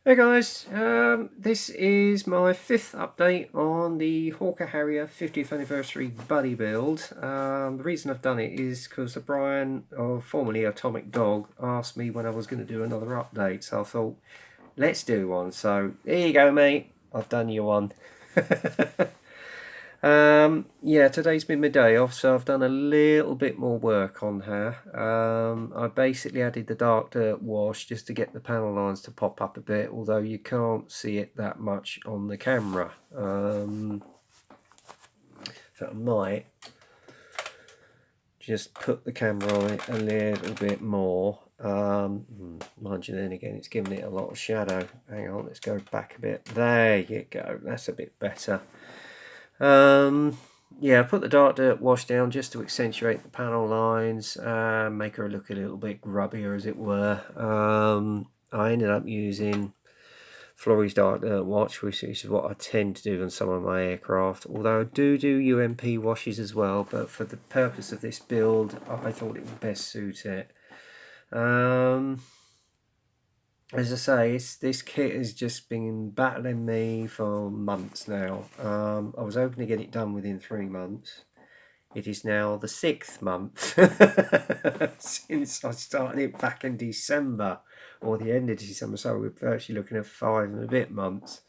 Hey guys, this is my 5th update on the Hawker Harrier 50th anniversary buddy build. The reason I've done it is because Brian, formerly Atomic Dog, asked me when I was going to do another update, so I thought, let's do one. So, here you go mate, I've done you one. Yeah, today's been my day off, so I've done a little bit more work on her. I basically added the dark dirt wash just to get the panel lines to pop up a bit, although you can't see it that much on the camera. So I might just put the camera on it a little bit more. Mind you, then again, it's giving it a lot of shadow. Hang on, let's go back a bit. There you go, that's a bit better. Yeah, I put the dark dirt wash down just to accentuate the panel lines, make her look a little bit grubbier, as it were. I ended up using Floras dark dirt wash, which is what I tend to do on some of my aircraft, although I do UMP washes as well, but for the purpose of this build I thought it would best suit it. As I say, this kit has just been battling me for months now. I was hoping to get it done within 3 months. It is now the 6th month since I started it back in December, or the end of December, so we're virtually looking at 5 and a bit months.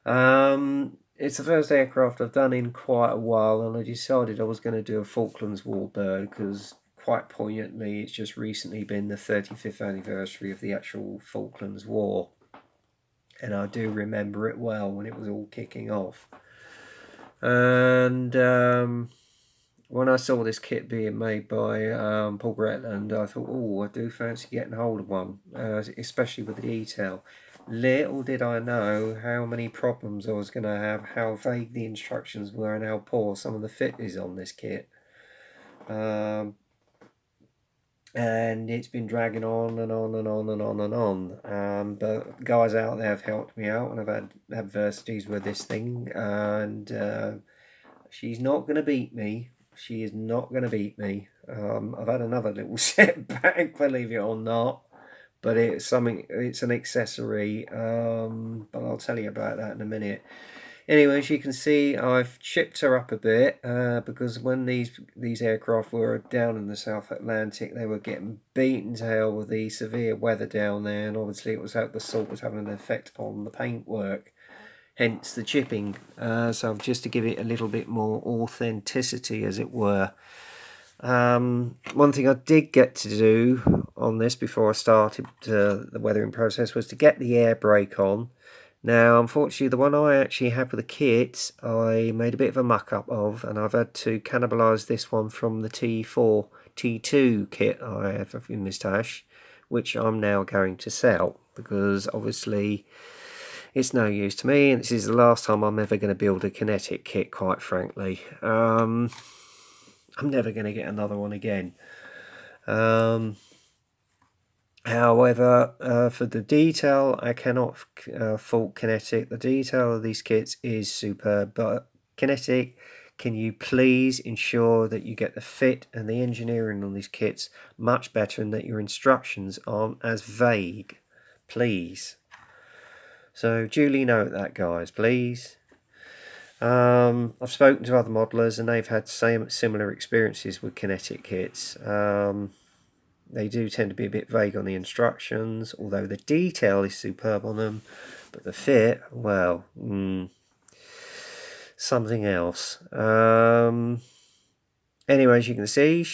It's the first aircraft I've done in quite a while, and I decided I was going to do a Falklands Warbird because, quite poignantly, it's just recently been the 35th anniversary of the actual Falklands War, and I do remember it well when it was all kicking off. And when I saw this kit being made by Paul Bretland, I thought, oh, I do fancy getting hold of one, especially with the detail. Little did I know how many problems I was going to have, how vague the instructions were, and how poor some of the fit is on this kit. And it's been dragging on and on and on and on and on. But guys out there have helped me out, and I've had adversities with this thing, and she's not going to beat me. She is not going to beat me. I've had another little setback, believe it or not, but it's something. It's an accessory, but I'll tell you about that in a minute. Anyway, as you can see, I've chipped her up a bit because when these aircraft were down in the South Atlantic, they were getting beaten to hell with the severe weather down there, and obviously it was out the salt was having an effect on the paintwork, hence the chipping. So just to give it a little bit more authenticity, as it were. One thing I did get to do on this before I started the weathering process was to get the air brake on. Now, unfortunately, the one I actually have with the kit, I made a bit of a muck-up of, and I've had to cannibalise this one from the T4, T2 kit I have in my stash, which I'm now going to sell, because obviously it's no use to me, and this is the last time I'm ever going to build a Kinetic kit, quite frankly. I'm never going to get another one again. However, for the detail, I cannot fault Kinetic. The detail of these kits is superb, but Kinetic, can you please ensure that you get the fit and the engineering on these kits much better, and that your instructions aren't as vague, please. So duly note that, guys, please. I've spoken to other modelers, and they've had similar experiences with Kinetic kits. They do tend to be a bit vague on the instructions, although the detail is superb on them, but the fit, well, something else. Anyway, as you can see,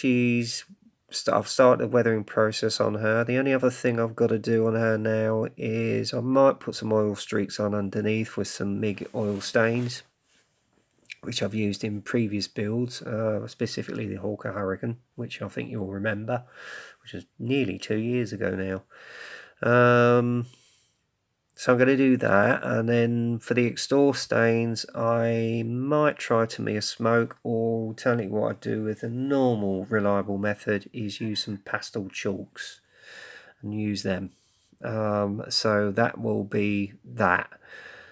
I've started the weathering process on her. The only other thing I've got to do on her now is I might put some oil streaks on underneath with some MIG oil stains, which I've used in previous builds, specifically the Hawker Harrier, which I think you'll remember, which is nearly 2 years ago now. So I'm going to do that, and then for the exhaust stains, I might try Tamiya smoke, or alternatively what I do with a normal reliable method is use some pastel chalks and use them. So that will be that.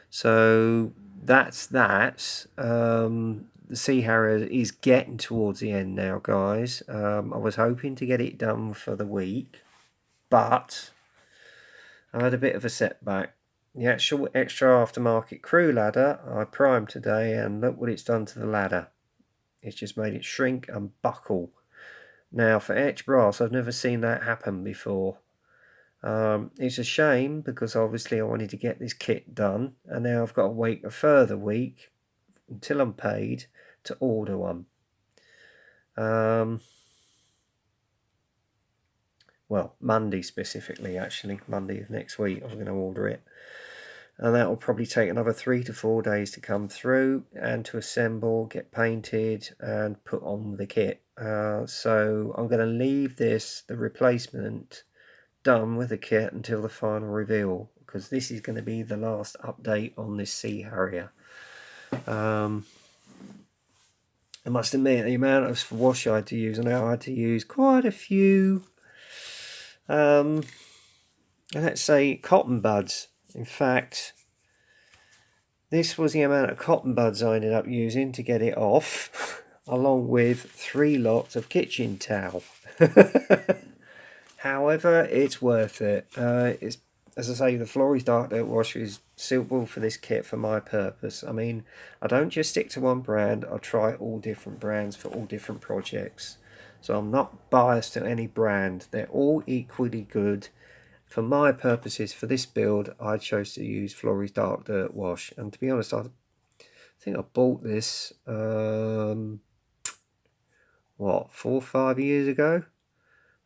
So that's that. The Sea Harrier is getting towards the end now, guys. I was hoping to get it done for the week, but I had a bit of a setback. The actual extra aftermarket crew ladder I primed today, and look what it's done to the ladder. It's just made it shrink and buckle. Now for etched brass, I've never seen that happen before. It's a shame because obviously I wanted to get this kit done, and now I've got to wait a further week until I'm paid to order one. Well, Monday specifically, actually. Monday of next week I'm going to order it. And that will probably take another 3 to 4 days to come through and to assemble, get painted and put on the kit. So I'm going to leave this, the replacement, done with the kit until the final reveal, because this is going to be the last update on this Sea Harrier. I must admit, the amount of wash I had to use, and I had to use quite a few, let's say, cotton buds. In fact, this was the amount of cotton buds I ended up using to get it off, along with 3 lots of kitchen towel. However, it's worth it. It's, as I say, the Floras Dark Dirt Wash is suitable for this kit for my purpose. I mean, I don't just stick to one brand. I try all different brands for all different projects. So I'm not biased to any brand. They're all equally good. For my purposes, for this build, I chose to use Floras Dark Dirt Wash. And to be honest, I think I bought this, 4 or 5 years ago?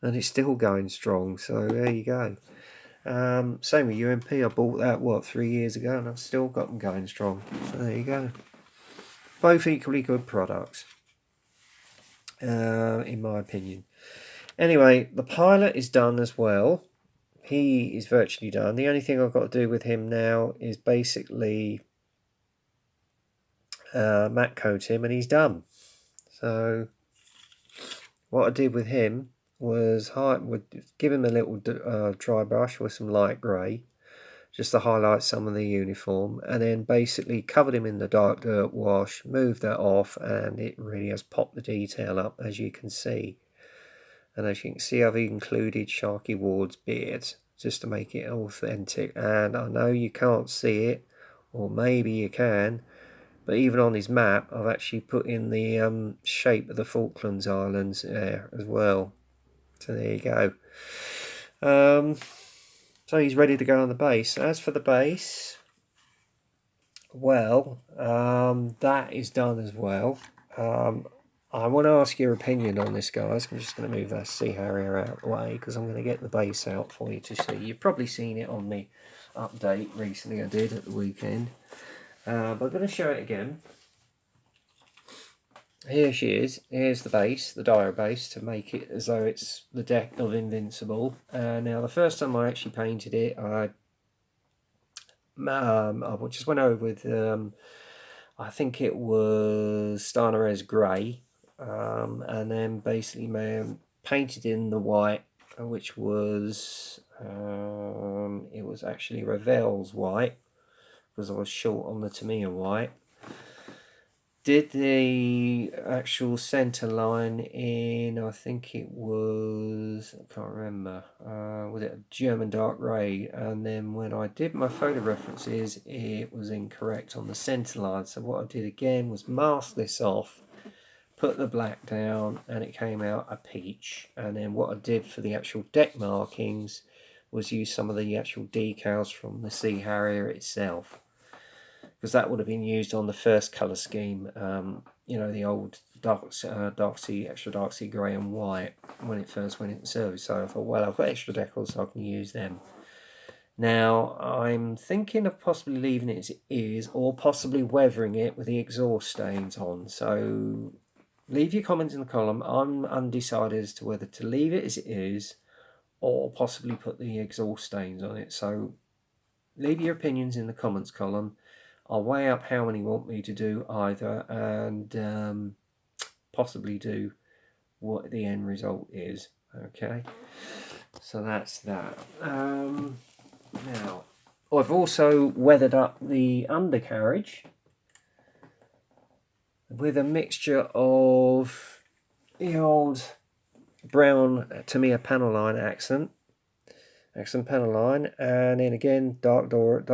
And it's still going strong, so there you go. Same with UMP, I bought that 3 years ago, and I've still got them going strong, so there you go. Both equally good products, in my opinion. Anyway, the pilot is done as well. He is virtually done. The only thing I've got to do with him now is basically matte coat him, and he's done. So what I did with him was give him a little dry brush with some light grey, just to highlight some of the uniform, and then basically covered him in the dark dirt wash, moved that off, and it really has popped the detail up, as you can see. And as you can see, I've included Sharky Ward's beard just to make it authentic. And I know you can't see it, or maybe you can, but even on his map I've actually put in the shape of the Falklands Islands there as well. So there you go. So he's ready to go on the base. As for the base, well, that is done as well. I want to ask your opinion on this, guys. I'm just going to move that Sea Harrier out of the way because I'm going to get the base out for you to see. You've probably seen it on the update recently I did at the weekend. But I'm going to show it again. Here she is. Here's the base, the dire base, to make it as though it's the deck of Invincible. Now, the first time I actually painted it, I just went over with, I think it was Starnerez Grey, and then basically painted in the white, which was, it was actually Ravel's white, because I was short on the Tamiya white. Did the actual centre line in, I think it was, I can't remember, was it a German dark grey? And then when I did my photo references, it was incorrect on the centre line. So what I did again was mask this off, put the black down, and it came out a peach. And then what I did for the actual deck markings was use some of the actual decals from the Sea Harrier itself, because that would have been used on the first colour scheme, you know, the old dark sea, extra dark sea grey and white when it first went into service. So I thought, well, I've got extra decals, so I can use them. Now, I'm thinking of possibly leaving it as it is, or possibly weathering it with the exhaust stains on. So leave your comments in the column. I'm undecided as to whether to leave it as it is, or possibly put the exhaust stains on it. So leave your opinions in the comments column. I'll weigh up how many want me to do either, and possibly do what the end result is. Okay, so that's that. Now, I've also weathered up the undercarriage with a mixture of the old brown Tamiya panel line accent, excellent panel line, and then again dark dirt,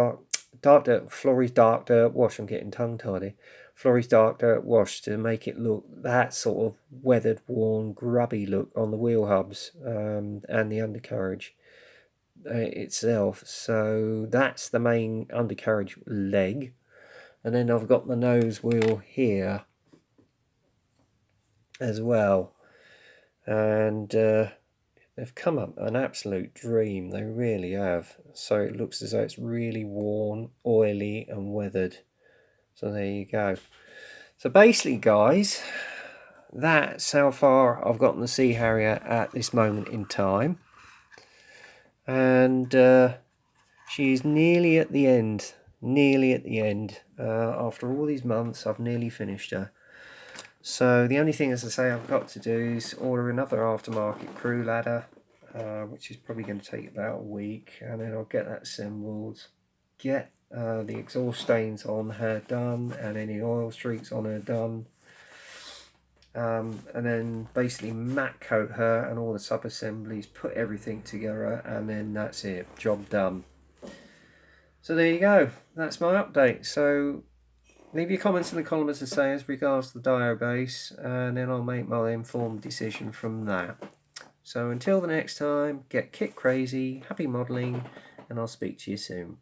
Floras dark dirt wash. I'm getting tongue tied. Floras dark dirt wash to make it look that sort of weathered, worn, grubby look on the wheel hubs and the undercarriage itself. So that's the main undercarriage leg, and then I've got the nose wheel here as well, and they've come up an absolute dream. They really have. So it looks as though it's really worn, oily and weathered. So there you go. So basically, guys, that's how far I've gotten the Sea Harrier at this moment in time. And she's nearly at the end. Nearly at the end. After all these months, I've nearly finished her. So the only thing, as I say, I've got to do is order another aftermarket crew ladder, which is probably going to take about a week, and then I'll get that assembled, get the exhaust stains on her done, and any oil streaks on her done, and then basically matte coat her and all the sub-assemblies, put everything together, and then that's it, job done. So there you go, that's my update. So leave your comments in the column, as I say, as regards to the diobase, and then I'll make my informed decision from that. So until the next time, get kit crazy, happy modelling, and I'll speak to you soon.